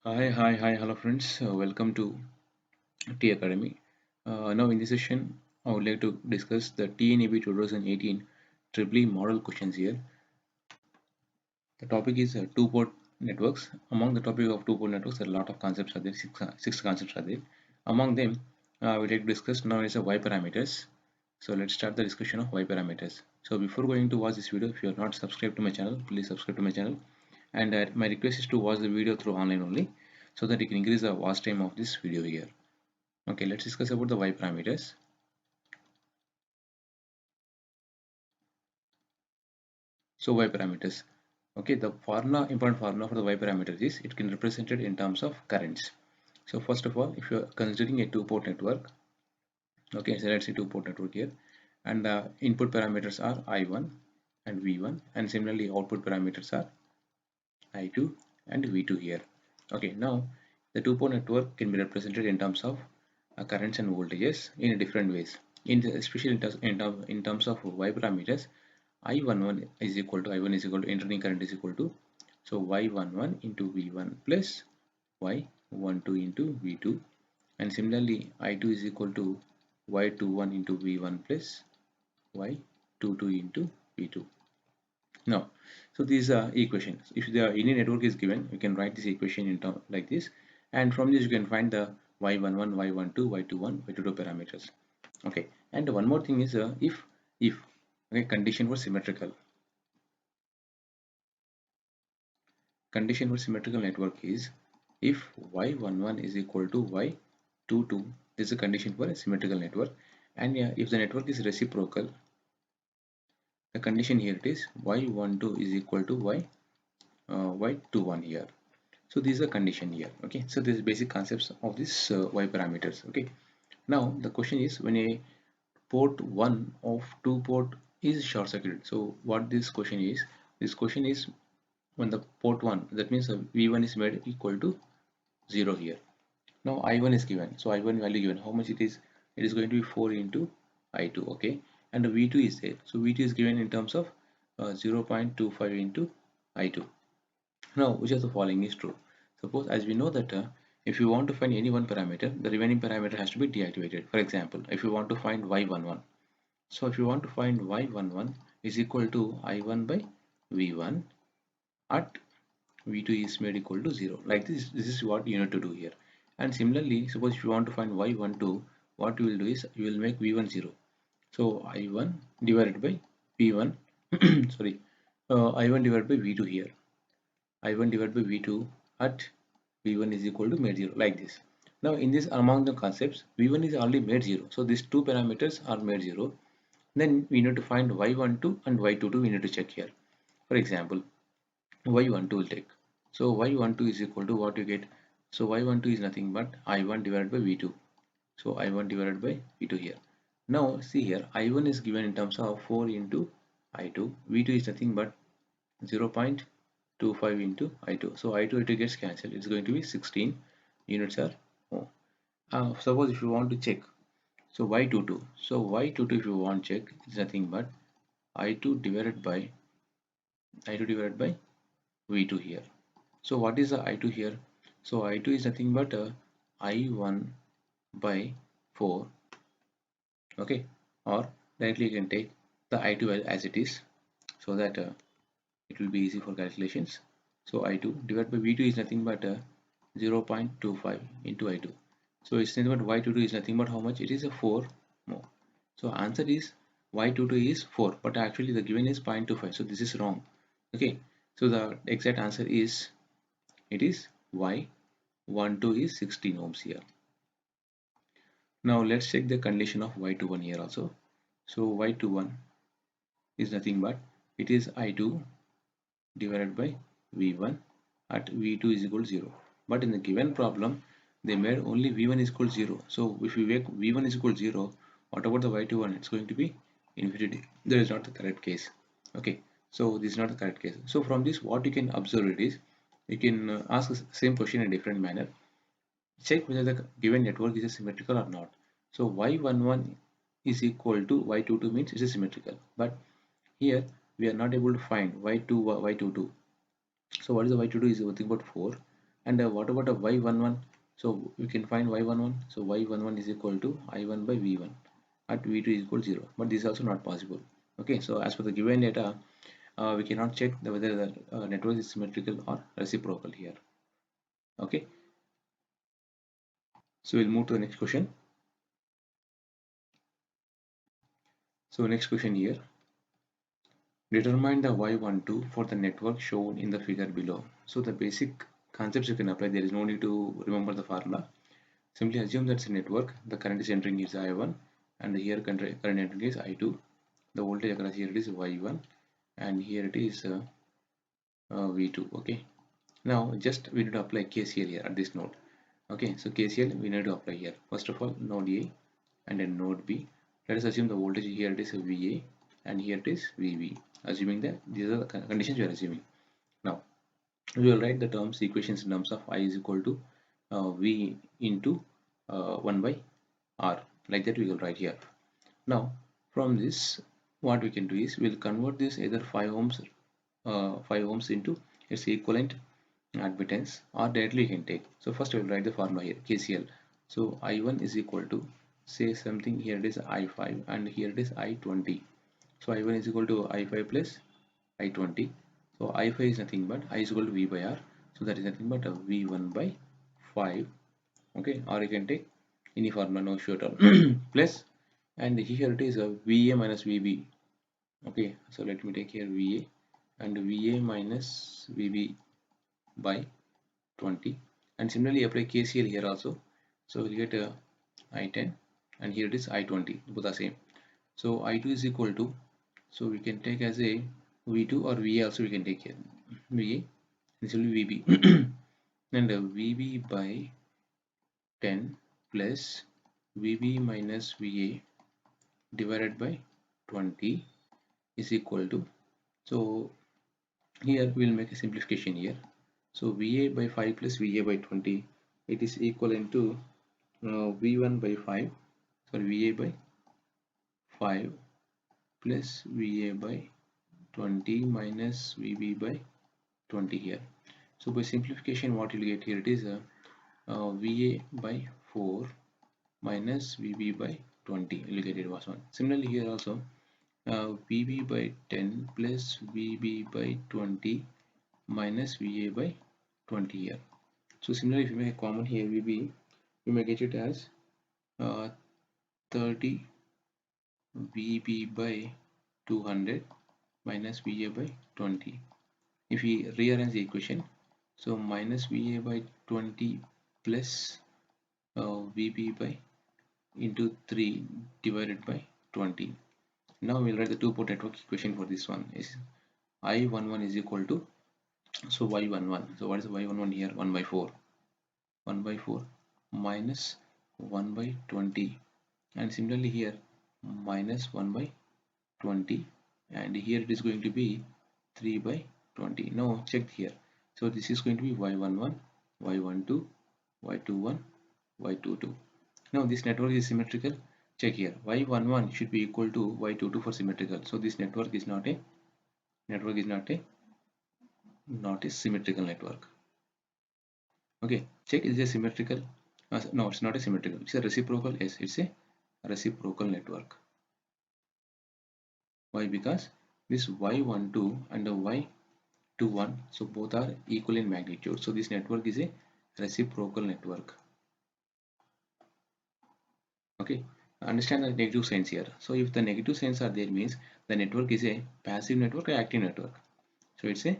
Hello friends. Welcome to T Academy. Now in this session, I would like to discuss the TNEB 2018 Triple E model questions here. The topic is two-port networks. Among the topic of two-port networks, there are a lot of concepts are there. Six concepts are there. Among them, we would like to discuss now is Y parameters. So let's start the discussion of Y parameters. So before going to watch this video, if you are not subscribed to my channel, please subscribe to my channel. And my request is to watch the video through online only, so that you can increase the watch time of this video here. Okay, let's discuss about the Y parameters. So Y parameters. Okay, the formula, important formula for the Y parameters is it can represent it in terms of currents. So first of all, if you are considering a two-port network, okay, so let's say two-port network here, and the input parameters are I1 and V1, and similarly output parameters are I2 and V2 here. Okay, now the two-port network can be represented in terms of currents and voltages in different ways. Especially in terms of Y parameters, I11 is equal to I1 is equal to internal current is equal to, so Y11 into V1 plus Y12 into V2, and similarly I2 is equal to Y21 into V1 plus Y22 into V2. Now, so these are equations. If the any network is given, you can write this equation in term like this, and from this you can find the Y11, Y12, Y21, Y22 parameters. Okay, and one more thing is if okay, condition for symmetrical. Condition for symmetrical network is if Y11 is equal to Y22. This is a condition for a symmetrical network, and yeah, if the network is reciprocal, the condition here it is Y12 is equal to Y21 here. So this is a condition here. Okay, so this is basic concepts of this Y parameters. Okay, now the question is when a port 1 of 2 port is short circuited. So what this question is, this question is when the port 1, that means V1 is made equal to 0 here. Now I1 is given, so I1 value given, how much it is? It is going to be 4 into I2. Okay, and the V2 is there, so V2 is given in terms of 0.25 into I2. Now which of the following is true? Suppose, as we know that if you want to find any one parameter, the remaining parameter has to be deactivated. For example, if you want to find Y11, so if you want to find Y11 is equal to I1 by V1 at V2 is made equal to 0. Like this is what you need to do here. And similarly, suppose if you want to find Y12, what you will do is you will make V1 0. So I1 divided by V1, sorry, I1 divided by V2 here. I1 divided by V2 at V1 is equal to made 0, like this. Now in this, among the concepts, V1 is already made 0. So these two parameters are made 0. Then we need to find Y12 and Y22 we need to check here. For example, Y12 will take. So Y12 is equal to what you get. So Y12 is nothing but I1 divided by V2. So I1 divided by V2 here. Now see here, I1 is given in terms of 4 into I2. V2 is nothing but 0.25 into I2. So I2 gets cancelled. It's going to be 16 units are more. Suppose if you want to check, so Y22. So Y22 if you want to check is nothing but I2 divided by V2 here. So what is the I2 here? So I2 is nothing but I1 by 4. Okay, or directly you can take the I2 as it is, so that it will be easy for calculations. So I2 divided by V2 is nothing but 0.25 into I2. So it's nothing but Y22 is nothing but how much? It is a 4 more. So answer is Y22 is 4, but actually the given is 0.25. So this is wrong. Okay, so the exact answer is it is Y12 is 16 ohms here. Now let's check the condition of Y21 here also. So Y21 is nothing but it is I2 divided by V1 at V2 is equal to 0. But in the given problem, they made only V1 is equal to 0. So if we make V1 is equal to 0, what about the Y21? It's going to be infinity. That is not the correct case. Okay, so this is not the correct case. So from this, what you can observe it is, you can ask the same question in a different manner. Check whether the given network is symmetrical or not. So Y11 is equal to Y22 means it is symmetrical. But here we are not able to find Y22. So what is the Y22 is nothing but 4. And what about a y11? So we can find y11. So y11 is equal to I1 by v1 at v2 is equal to 0, but this is also not possible. Okay, so as per the given data, we cannot check whether the network is symmetrical or reciprocal here. Okay, so we'll move to the next question. So next question here, determine the y12 for the network shown in the figure below. So the basic concepts you can apply, there is no need to remember the formula. Simply assume that's a network, the current is entering is I1 and here current entering is I2, the voltage across here it is y1 and here it is v2. Okay, now just we need to apply KCL here at this node. Okay, so KCL we need to apply here. First of all, node A and then node B. Let us assume the voltage here it is VA and here it is VB. Assuming that these are the conditions we are assuming. Now we will write the terms equations in terms of I is equal to V into 1 by R. Like that we will write here. Now from this, what we can do is we will convert this either 5 ohms into its equivalent admittance, or directly you can take. So first I will write the formula here, KCL. So I1 is equal to, say something, here it is I5 and here it is I20. So I1 is equal to I5 plus I20. So I5 is nothing but I is equal to V by R. So that is nothing but a V1 by 5. Okay, or you can take any formula, no issue at all. Plus, and here it is a VA minus VB. Okay, so let me take here VA and VA minus VB by 20, and similarly apply KCL here also. So we'll get I10 and here it is I20, both are same. So I2 is equal to, so we can take as a V2 or VA also we can take here, VA, this will be VB and VB by 10 plus VB minus VA divided by 20 is equal to, so here we will make a simplification here. So VA by 5 plus VA by 20, it is equivalent to V1 by 5, sorry, VA by 5 plus VA by 20 minus VB by 20 here. So by simplification, what you'll get here, it is VA by 4 minus VB by 20. You'll get it was 1. Similarly here also, VB by 10 plus VB by 20 minus VA by 20 here. So similarly, if you make a common here VB, you may get it as 30 VB by 200 minus VA by 20. If we rearrange the equation, so minus VA by 20 plus VB by into 3 divided by 20. Now we'll write the two-port network equation for this one is I11 is equal to, so Y11. So what is Y11 here? 1 by 4. 1 by 4 minus 1 by 20, and similarly here minus 1 by 20, and here it is going to be 3 by 20. Now check here. So this is going to be y11, y12, y21, y22. Now this network is symmetrical. Check here. Y11 should be equal to y22 for symmetrical. So this network is not a symmetrical network. Okay, check, is it symmetrical? No, it's not a symmetrical. It's a reciprocal. Yes, it's a reciprocal network. Why? Because this y12 and the y21, so both are equal in magnitude. So this network is a reciprocal network. Okay, understand the negative signs here. So if the negative signs are there, means the network is a passive network or active network. So it's a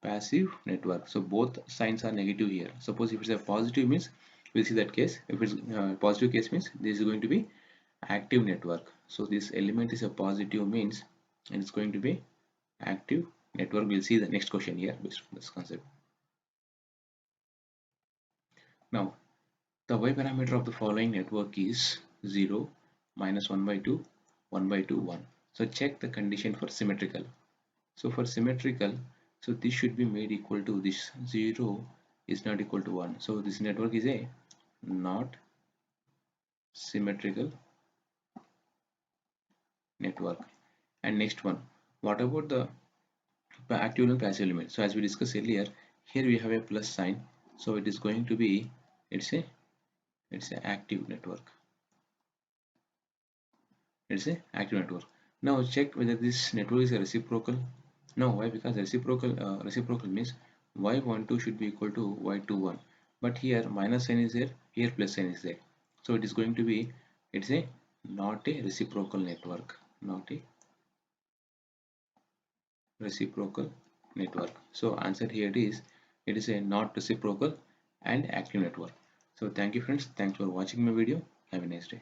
passive network. So both signs are negative here. Suppose if it's a positive, means we'll see that case. If it's a positive case, means this is going to be active network. So this element is a positive, means, and it's going to be active network. We'll see the next question here based on this concept. Now the y parameter of the following network is 0, minus 1 by 2, 1 by 2, 1. So check the condition for symmetrical. So for symmetrical, so this should be made equal to this, 0 is not equal to 1. So this network is a not symmetrical network. And next one, what about the active and passive element? So as we discussed earlier, here we have a plus sign, So it is going to be, it's a active network. It's a active network. Now check whether this network is a reciprocal. No, why? Because reciprocal means y12 should be equal to y21, but here minus sign is there, here plus sign is there, so it is going to be, it's a not a reciprocal network, not a reciprocal network. So answer here is, it is a not reciprocal and active network. So thank you friends, thanks for watching my video. Have a nice day.